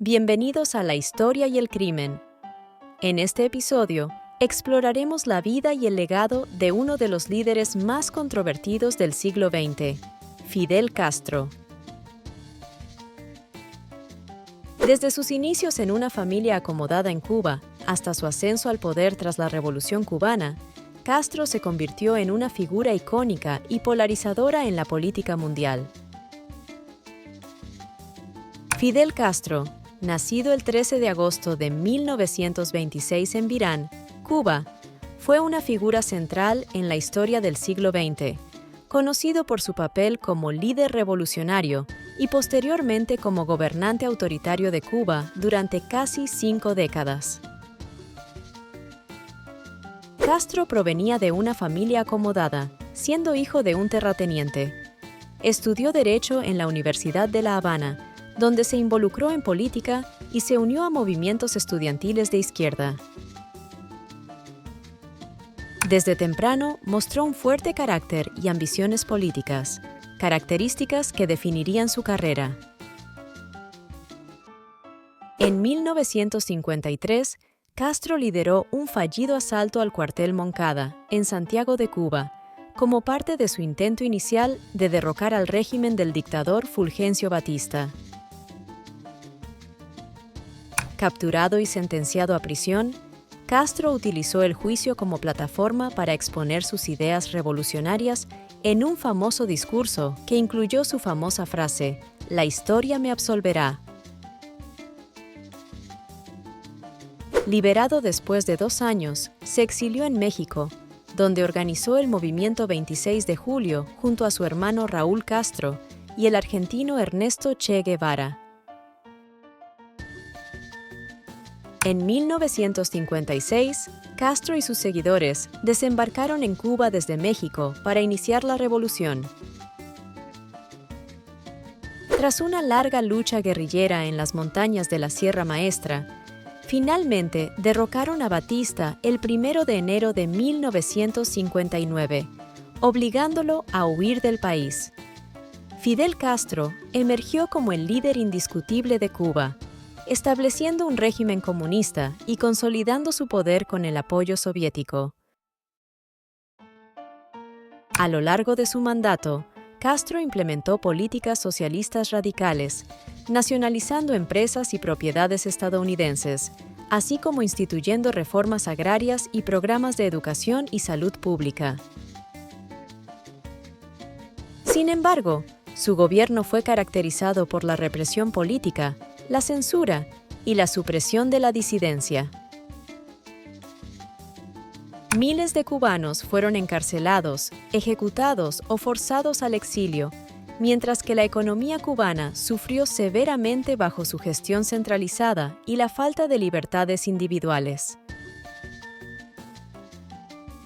Bienvenidos a La Historia y el Crimen. En este episodio, exploraremos la vida y el legado de uno de los líderes más controvertidos del siglo XX, Fidel Castro. Desde sus inicios en una familia acomodada en Cuba hasta su ascenso al poder tras la Revolución cubana, Castro se convirtió en una figura icónica y polarizadora en la política mundial. Fidel Castro, nacido el 13 de agosto de 1926 en Virán, Cuba, fue una figura central en la historia del siglo XX, conocido por su papel como líder revolucionario y posteriormente como gobernante autoritario de Cuba durante casi 5 décadas. Castro provenía de una familia acomodada, siendo hijo de un terrateniente. Estudió Derecho en la Universidad de La Habana, donde se involucró en política y se unió a movimientos estudiantiles de izquierda. Desde temprano mostró un fuerte carácter y ambiciones políticas, características que definirían su carrera. En 1953, Castro lideró un fallido asalto al cuartel Moncada, en Santiago de Cuba, como parte de su intento inicial de derrocar al régimen del dictador Fulgencio Batista. Capturado y sentenciado a prisión, Castro utilizó el juicio como plataforma para exponer sus ideas revolucionarias en un famoso discurso que incluyó su famosa frase, "La historia me absolverá". Liberado después de 2 años, se exilió en México, donde organizó el movimiento 26 de julio junto a su hermano Raúl Castro y el argentino Ernesto Che Guevara. En 1956, Castro y sus seguidores desembarcaron en Cuba desde México para iniciar la revolución. Tras una larga lucha guerrillera en las montañas de la Sierra Maestra, finalmente derrocaron a Batista el 1 de enero de 1959, obligándolo a huir del país. Fidel Castro emergió como el líder indiscutible de Cuba, estableciendo un régimen comunista y consolidando su poder con el apoyo soviético. A lo largo de su mandato, Castro implementó políticas socialistas radicales, nacionalizando empresas y propiedades estadounidenses, así como instituyendo reformas agrarias y programas de educación y salud pública. Sin embargo, su gobierno fue caracterizado por la represión política, la censura y la supresión de la disidencia. Miles de cubanos fueron encarcelados, ejecutados o forzados al exilio, mientras que la economía cubana sufrió severamente bajo su gestión centralizada y la falta de libertades individuales.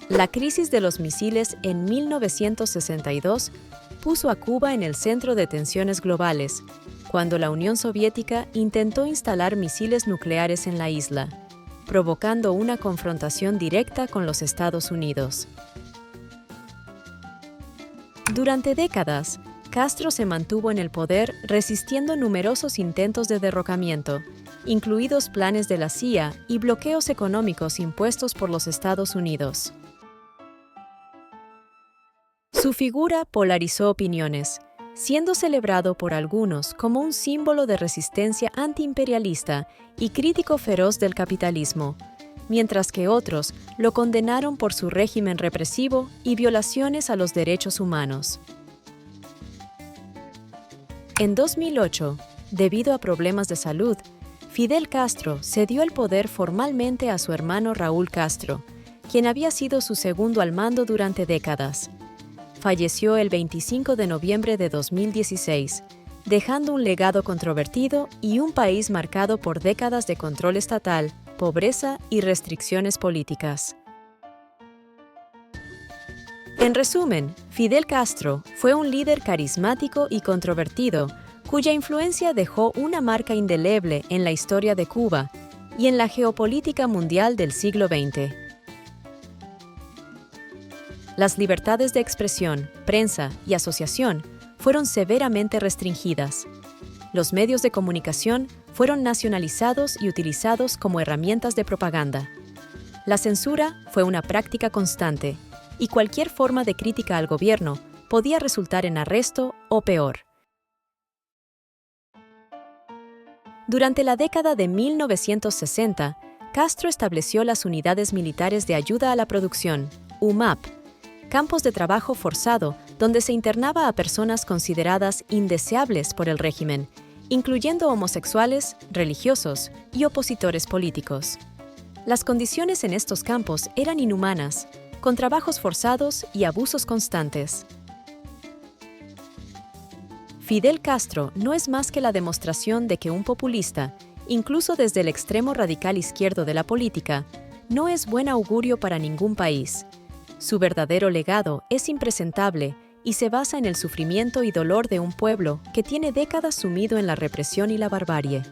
La crisis de los misiles en 1962 puso a Cuba en el centro de tensiones globales, cuando la Unión Soviética intentó instalar misiles nucleares en la isla, provocando una confrontación directa con los Estados Unidos. Durante décadas, Castro se mantuvo en el poder resistiendo numerosos intentos de derrocamiento, incluidos planes de la CIA y bloqueos económicos impuestos por los Estados Unidos. Su figura polarizó opiniones, siendo celebrado por algunos como un símbolo de resistencia antiimperialista y crítico feroz del capitalismo, mientras que otros lo condenaron por su régimen represivo y violaciones a los derechos humanos. En 2008, debido a problemas de salud, Fidel Castro cedió el poder formalmente a su hermano Raúl Castro, quien había sido su segundo al mando durante décadas. Falleció el 25 de noviembre de 2016, dejando un legado controvertido y un país marcado por décadas de control estatal, pobreza y restricciones políticas. En resumen, Fidel Castro fue un líder carismático y controvertido, cuya influencia dejó una marca indeleble en la historia de Cuba y en la geopolítica mundial del siglo XX. Las libertades de expresión, prensa y asociación fueron severamente restringidas. Los medios de comunicación fueron nacionalizados y utilizados como herramientas de propaganda. La censura fue una práctica constante, y cualquier forma de crítica al gobierno podía resultar en arresto o peor. Durante la década de 1960, Castro estableció las Unidades Militares de Ayuda a la Producción, UMAP, campos de trabajo forzado donde se internaba a personas consideradas indeseables por el régimen, incluyendo homosexuales, religiosos y opositores políticos. Las condiciones en estos campos eran inhumanas, con trabajos forzados y abusos constantes. Fidel Castro no es más que la demostración de que un populista, incluso desde el extremo radical izquierdo de la política, no es buen augurio para ningún país. Su verdadero legado es impresentable y se basa en el sufrimiento y dolor de un pueblo que tiene décadas sumido en la represión y la barbarie.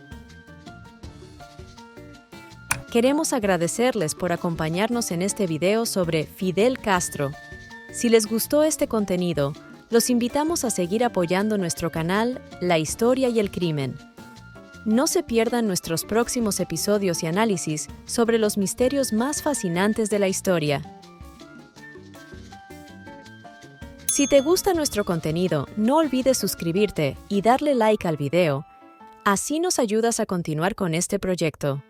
Queremos agradecerles por acompañarnos en este video sobre Fidel Castro. Si les gustó este contenido, los invitamos a seguir apoyando nuestro canal La Historia y el Crimen. No se pierdan nuestros próximos episodios y análisis sobre los misterios más fascinantes de la historia. Si te gusta nuestro contenido, no olvides suscribirte y darle like al video. Así nos ayudas a continuar con este proyecto.